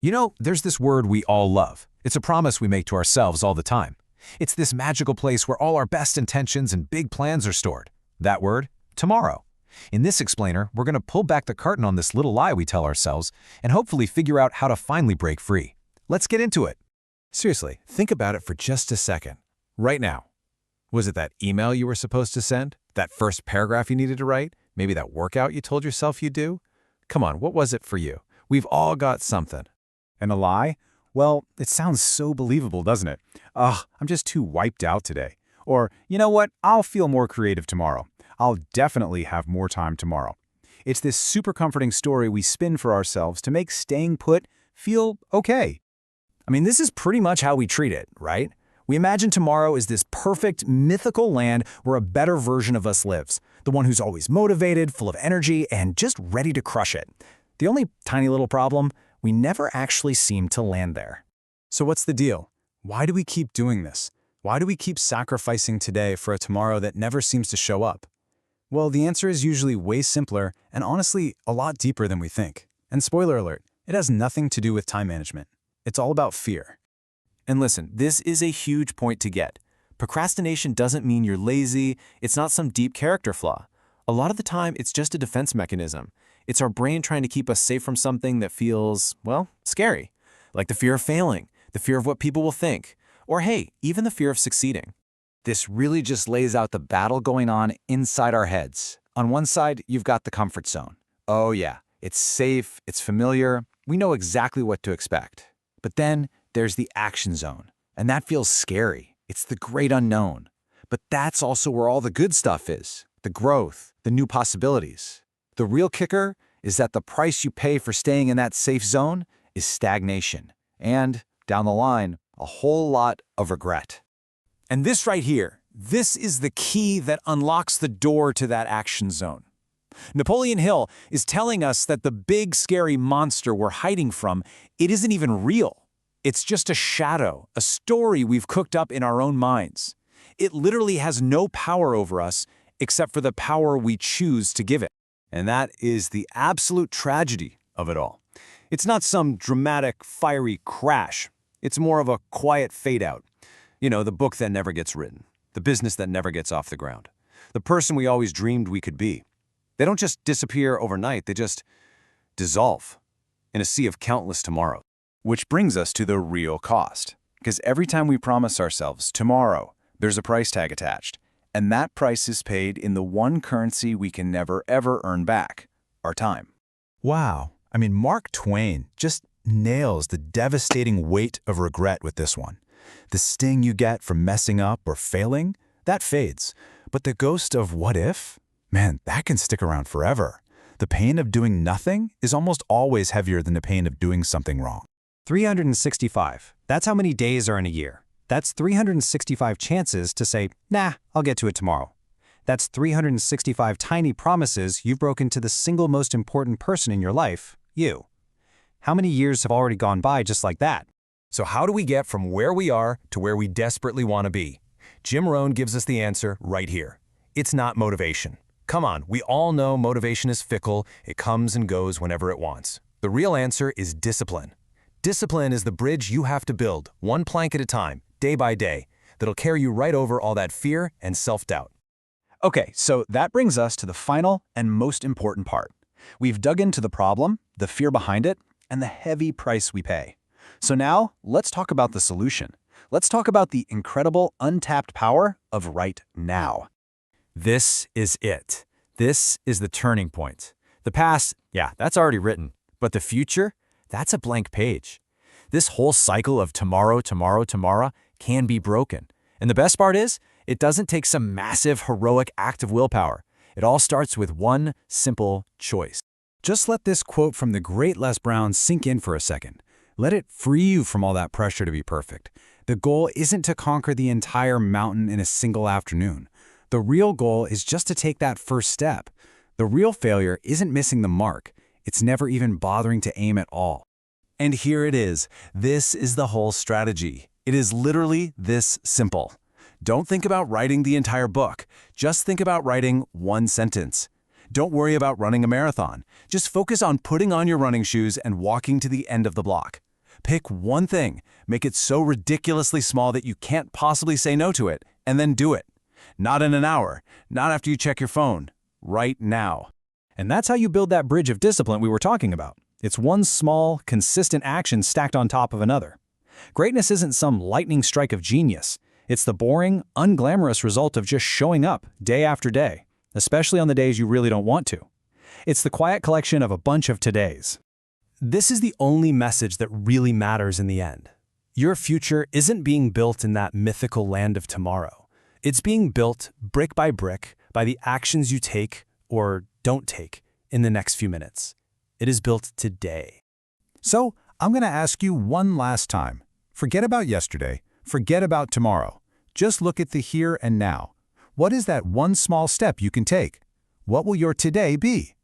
You know, there's this word we all love. It's a promise we make to ourselves all the time. It's this magical place where all our best intentions and big plans are stored. That word? Tomorrow. In this explainer, we're going to pull back the curtain on this little lie we tell ourselves and hopefully figure out how to finally break free. Let's get into it. Seriously, think about it for just a second. Right now. Was it that email you were supposed to send? That first paragraph you needed to write? Maybe that workout you told yourself you'd do? Come on, what was it for you? We've all got something. And a lie? Well, it sounds so believable, doesn't it? Ugh, I'm just too wiped out today. Or, you know what? I'll feel more creative tomorrow. I'll definitely have more time tomorrow. It's this super comforting story we spin for ourselves to make staying put feel okay. I mean, this is pretty much how we treat it, right? We imagine tomorrow is this perfect, mythical land where a better version of us lives. The one who's always motivated, full of energy, and just ready to crush it. The only tiny little problem, we never actually seem to land there. So what's the deal? Why do we keep doing this? Why do we keep sacrificing today for a tomorrow that never seems to show up? Well, the answer is usually way simpler and honestly a lot deeper than we think. And spoiler alert, it has nothing to do with time management. It's all about fear. And listen, this is a huge point to get. Procrastination doesn't mean you're lazy. It's not some deep character flaw. A lot of the time, it's just a defense mechanism. It's our brain trying to keep us safe from something that feels, well, scary. Like the fear of failing, the fear of what people will think, or hey, even the fear of succeeding. This really just lays out the battle going on inside our heads. On one side, you've got the comfort zone. Oh yeah, it's safe, it's familiar, we know exactly what to expect. But then there's the action zone, and that feels scary. It's the great unknown. But that's also where all the good stuff is, the growth, the new possibilities. The real kicker is that the price you pay for staying in that safe zone is stagnation, and, down the line, a whole lot of regret. And this right here, this is the key that unlocks the door to that action zone. Napoleon Hill is telling us that the big, scary monster we're hiding from, it isn't even real. It's just a shadow, a story we've cooked up in our own minds. It literally has no power over us except for the power we choose to give it. And that is the absolute tragedy of it all. It's not some dramatic, fiery crash. It's more of a quiet fade-out. You know, the book that never gets written, the business that never gets off the ground, the person we always dreamed we could be. They don't just disappear overnight, they just dissolve in a sea of countless tomorrows. Which brings us to the real cost. Because every time we promise ourselves tomorrow, there's a price tag attached. And that price is paid in the one currency we can never ever earn back, our time. Wow. I mean, Mark Twain just nails the devastating weight of regret with this one. The sting you get from messing up or failing, that fades. But the ghost of what if? Man, that can stick around forever. The pain of doing nothing is almost always heavier than the pain of doing something wrong. 365. That's how many days are in a year. That's 365 chances to say, nah, I'll get to it tomorrow. That's 365 tiny promises you've broken to the single most important person in your life, you. How many years have already gone by just like that? So how do we get from where we are to where we desperately want to be? Jim Rohn gives us the answer right here. It's not motivation. Come on, we all know motivation is fickle. It comes and goes whenever it wants. The real answer is discipline. Discipline is the bridge you have to build, one plank at a time, day by day, that'll carry you right over all that fear and self-doubt. Okay, so that brings us to the final and most important part. We've dug into the problem, the fear behind it, and the heavy price we pay. So now, let's talk about the solution. Let's talk about the incredible untapped power of right now. This is it. This is the turning point. The past, yeah, that's already written. But the future? That's a blank page. This whole cycle of tomorrow, tomorrow, tomorrow can be broken. And the best part is, it doesn't take some massive, heroic act of willpower. It all starts with one simple choice. Just let this quote from the great Les Brown sink in for a second. Let it free you from all that pressure to be perfect. The goal isn't to conquer the entire mountain in a single afternoon. The real goal is just to take that first step. The real failure isn't missing the mark. It's never even bothering to aim at all. And here it is. This is the whole strategy. It is literally this simple. Don't think about writing the entire book. Just think about writing one sentence. Don't worry about running a marathon. Just focus on putting on your running shoes and walking to the end of the block. Pick one thing, make it so ridiculously small that you can't possibly say no to it, and then do it. Not in an hour, not after you check your phone, right now. And that's how you build that bridge of discipline we were talking about. It's one small, consistent action stacked on top of another. Greatness isn't some lightning strike of genius. It's the boring, unglamorous result of just showing up day after day, especially on the days you really don't want to. It's the quiet collection of a bunch of todays. This is the only message that really matters in the end. Your future isn't being built in that mythical land of tomorrow. It's being built brick by the actions you take or don't take in the next few minutes. It is built today. So, I'm going to ask you one last time. Forget about yesterday. Forget about tomorrow. Just look at the here and now. What is that one small step you can take? What will your today be?